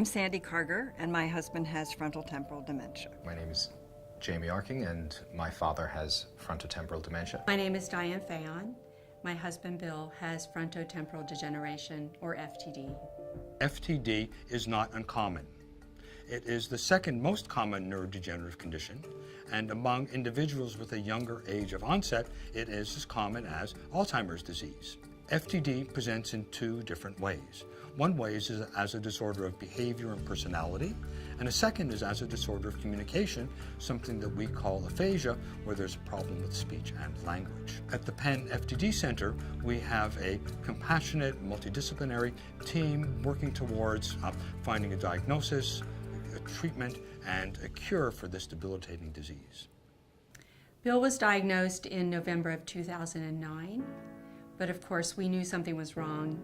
I'm Sandy Carger, and my husband has frontotemporal dementia. My name is Jamie Arking, and my father has frontotemporal dementia. My name is Diane Fayon. My husband Bill has frontotemporal degeneration, or FTD. FTD is not uncommon. It is the second most common neurodegenerative condition, and among individuals with a younger age of onset, it is as common as Alzheimer's disease. FTD presents in two different ways. One way is as a disorder of behavior and personality, and a second is as a disorder of communication, something that we call aphasia, where there's a problem with speech and language. At the Penn FTD Center, we have a compassionate, multidisciplinary team working towards finding a diagnosis, a treatment, and a cure for this debilitating disease. Bill was diagnosed in November of 2009, but of course we knew something was wrong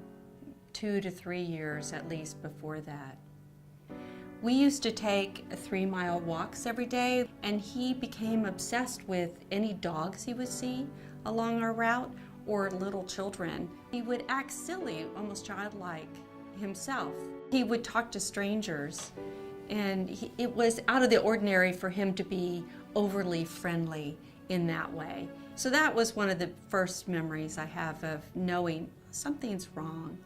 2 to 3 years at least before that. We used to take 3-mile walks every day, and he became obsessed with any dogs he would see along our route or little children. He would act silly, almost childlike himself. He would talk to strangers, and it was out of the ordinary for him to be overly friendly in that way. So that was one of the first memories I have of knowing something's wrong.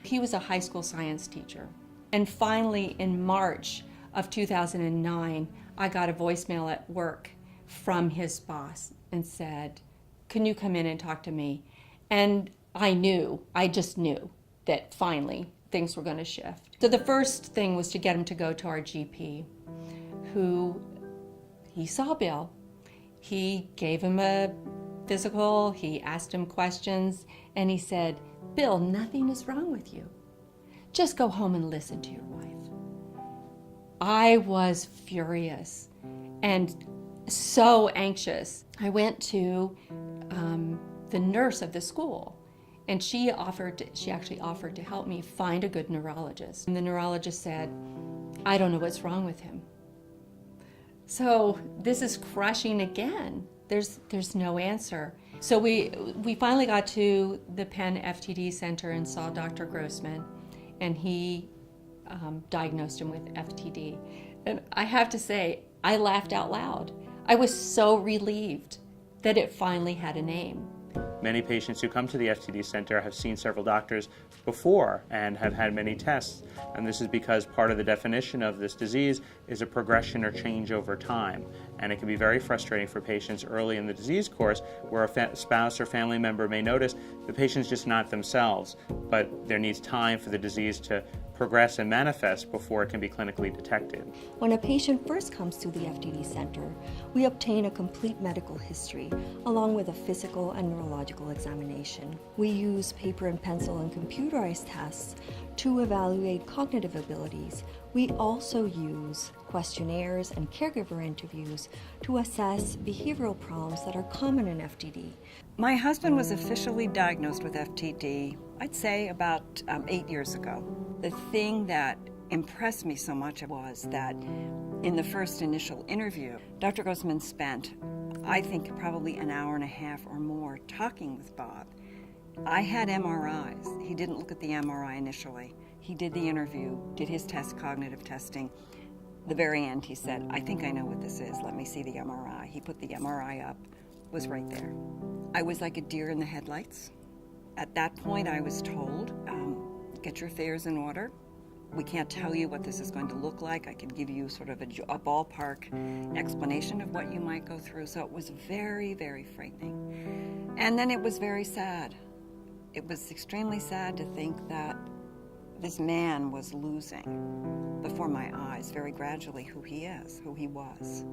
He was a high school science teacher. And finally, in March of 2009, I got a voicemail at work from his boss and said, "Can you come in and talk to me?" And I just knew that finally things were going to shift. So the first thing was to get him to go to our GP, he saw Bill. He gave him a physical, he asked him questions, and he said, "Bill, nothing is wrong with you. Just go home and listen to your wife." I was furious and so anxious. I went to the nurse of the school, and she actually offered to help me find a good neurologist. And the neurologist said, "I don't know what's wrong with him." So this is crushing again. There's no answer. So we finally got to the Penn FTD Center and saw Dr. Grossman, and he diagnosed him with FTD. And I have to say, I laughed out loud. I was so relieved that it finally had a name. Many patients who come to the FTD Center have seen several doctors before and have had many tests, and this is because part of the definition of this disease is a progression or change over time, and it can be very frustrating for patients early in the disease course where a spouse or family member may notice the patient's just not themselves, but there needs time for the disease to progress and manifest before it can be clinically detected. When a patient first comes to the FTD Center, we obtain a complete medical history along with a physical and neurological examination. We use paper and pencil and computerized tests to evaluate cognitive abilities. We also use questionnaires and caregiver interviews to assess behavioral problems that are common in FTD. My husband was officially diagnosed with FTD, I'd say about 8 years ago. The thing that impressed me so much was that in the first initial interview, Dr. Grossman spent, I think, probably an hour and a half or more talking with Bob. I had MRIs. He didn't look at the MRI initially. He did the interview, did his cognitive testing. The very end, he said, "I think I know what this is. Let me see the MRI." He put the MRI up, was right there. I was like a deer in the headlights. At that point, I was told, get your affairs in order. We can't tell you what this is going to look like. I can give you sort of a ballpark explanation of what you might go through. So it was very, very frightening. And then it was very sad. It was extremely sad to think that this man was losing before my eyes very gradually who he is, who he was.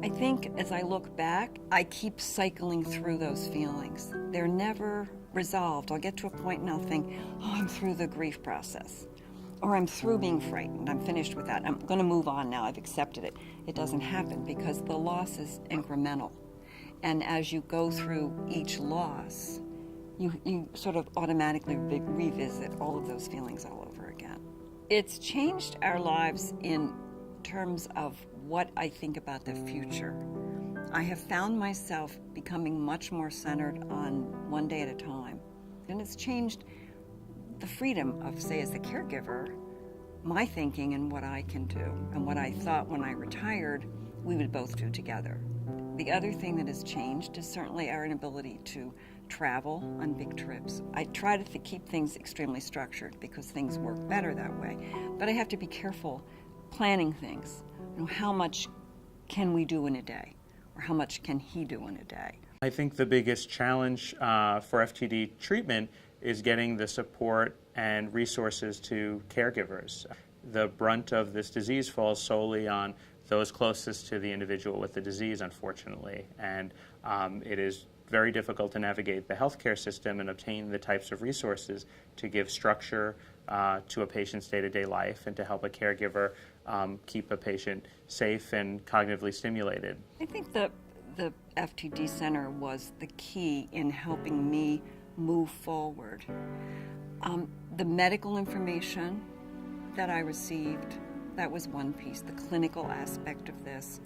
I think as I look back, I keep cycling through those feelings. They're never resolved. I'll get to a point and I'll think, "Oh, I'm through the grief process." Or I'm through being frightened. I'm finished with that. I'm going to move on now. I've accepted it. It doesn't happen because the loss is incremental. And as you go through each loss, you sort of automatically revisit all of those feelings all over again. It's changed our lives in terms of what I think about the future. I have found myself becoming much more centered on one day at a time. And it's changed the freedom of, say, as a caregiver, my thinking and what I can do, and what I thought when I retired we would both do together. The other thing that has changed is certainly our inability to travel on big trips. I try to keep things extremely structured because things work better that way, but I have to be careful planning things. You know, how much can we do in a day, or how much can he do in a day? I think the biggest challenge for FTD treatment is getting the support and resources to caregivers. The brunt of this disease falls solely on those closest to the individual with the disease, unfortunately, and it is very difficult to navigate the healthcare system and obtain the types of resources to give structure to a patient's day-to-day life and to help a caregiver keep a patient safe and cognitively stimulated. I think the FTD Center was the key in helping me move forward. The medical information that I received, that was one piece, the clinical aspect of this,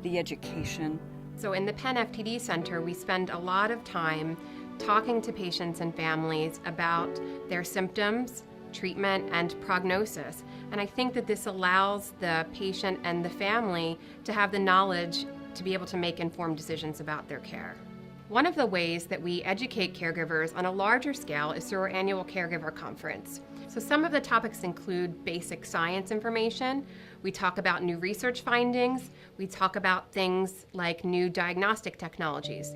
the education. So in the Penn FTD Center, we spend a lot of time talking to patients and families about their symptoms, treatment, and prognosis. And I think that this allows the patient and the family to have the knowledge to be able to make informed decisions about their care. One of the ways that we educate caregivers on a larger scale is through our annual caregiver conference. So some of the topics include basic science information. We talk about new research findings. We talk about things like new diagnostic technologies.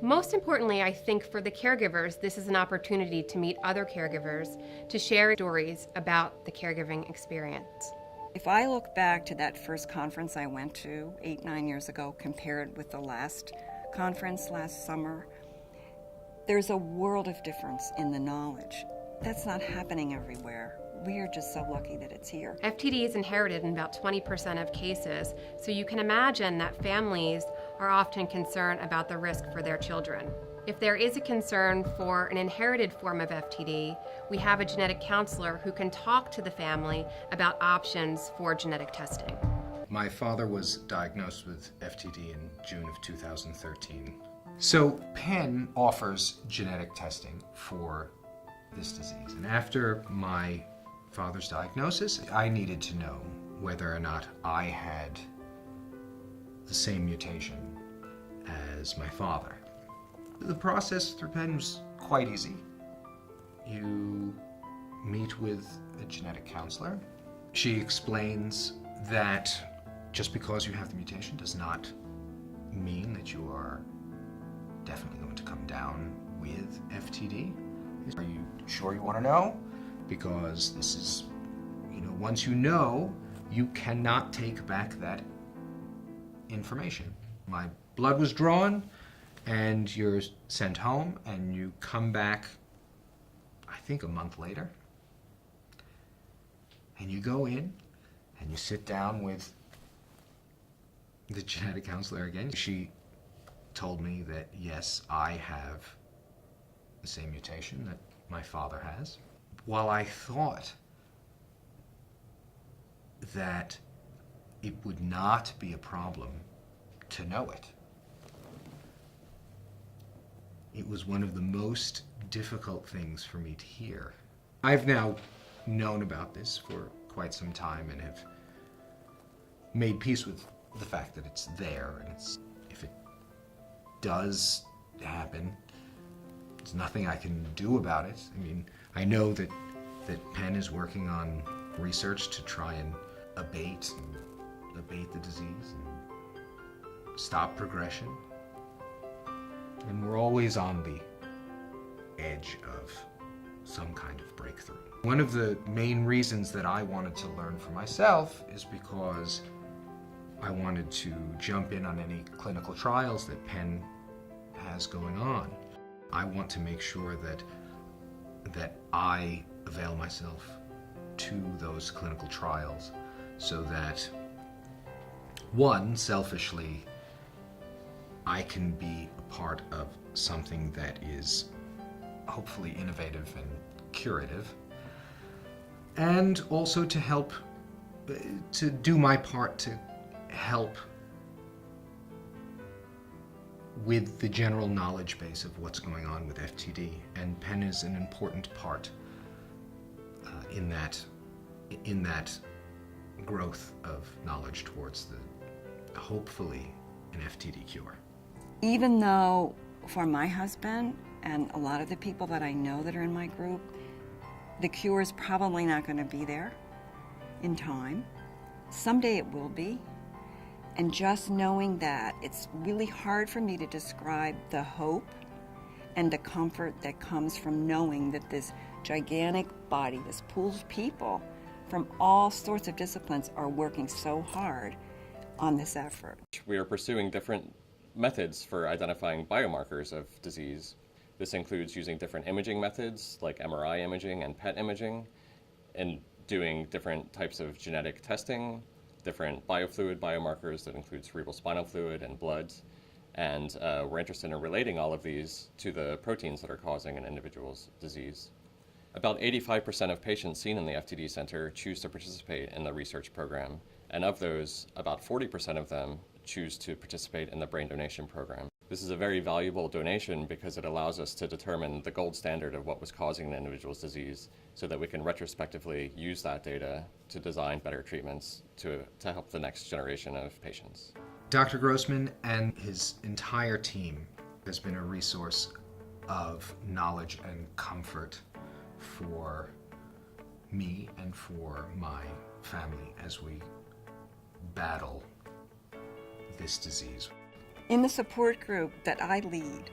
Most importantly, I think for the caregivers, this is an opportunity to meet other caregivers, to share stories about the caregiving experience. If I look back to that first conference I went to 8-9 years ago, compared with the last conference last summer, there's a world of difference in the knowledge. That's not happening everywhere. We are just so lucky that it's here. FTD is inherited in about 20% of cases, so you can imagine that families are often concerned about the risk for their children. If there is a concern for an inherited form of FTD, we have a genetic counselor who can talk to the family about options for genetic testing. My father was diagnosed with FTD in June of 2013. So Penn offers genetic testing for this disease. And after my father's diagnosis, I needed to know whether or not I had the same mutation as my father. The process through Penn was quite easy. You meet with a genetic counselor. She explains that just because you have the mutation does not mean that you are definitely going to come down with FTD. Are you sure you want to know? Because this is, once you know, you cannot take back that information. My blood was drawn, and you're sent home, and you come back, I think a month later, and you go in, and you sit down with the genetic counselor again. She told me that, yes, I have the same mutation that my father has. While I thought that it would not be a problem to know it, it was one of the most difficult things for me to hear. I've now known about this for quite some time and have made peace with the fact that it's there, and if it does happen, there's nothing I can do about it. I mean, I know that Penn is working on research to try and abate the disease and stop progression. And we're always on the edge of some kind of breakthrough. One of the main reasons that I wanted to learn for myself is because I wanted to jump in on any clinical trials that Penn has going on. I want to make sure that I avail myself to those clinical trials so that, one, selfishly, I can be a part of something that is hopefully innovative and curative, and also to help, to do my part to help with the general knowledge base of what's going on with FTD. And Penn is an important part in in that growth of knowledge towards the, hopefully, an FTD cure. Even though for my husband and a lot of the people that I know that are in my group, the cure is probably not going to be there in time. Someday it will be. And just knowing that, it's really hard for me to describe the hope and the comfort that comes from knowing that this gigantic body, this pool of people from all sorts of disciplines are working so hard on this effort. We are pursuing different methods for identifying biomarkers of disease. This includes using different imaging methods like MRI imaging and PET imaging, and doing different types of genetic testing, different biofluid biomarkers that include cerebrospinal fluid and blood. And we're interested in relating all of these to the proteins that are causing an individual's disease. About 85% of patients seen in the FTD Center choose to participate in the research program, and of those, about 40% of them choose to participate in the brain donation program. This is a very valuable donation because it allows us to determine the gold standard of what was causing an individual's disease so that we can retrospectively use that data to design better treatments to help the next generation of patients. Dr. Grossman and his entire team has been a resource of knowledge and comfort for me and for my family as we battle this disease. In the support group that I lead,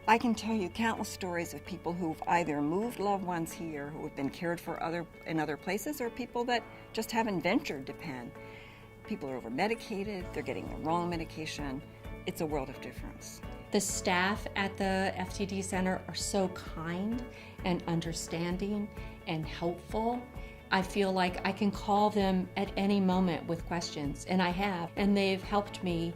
I can tell you countless stories of people who've either moved loved ones here, who have been cared for in other places, or people that just haven't ventured to Penn. People are over-medicated, they're getting the wrong medication. It's a world of difference. The staff at the FTD Center are so kind and understanding and helpful. I feel like I can call them at any moment with questions, and I have, and they've helped me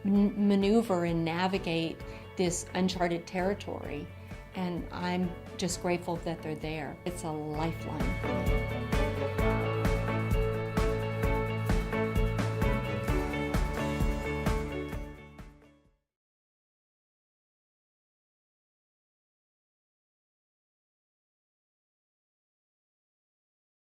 maneuver and navigate this uncharted territory, and I'm just grateful that they're there. It's a lifeline.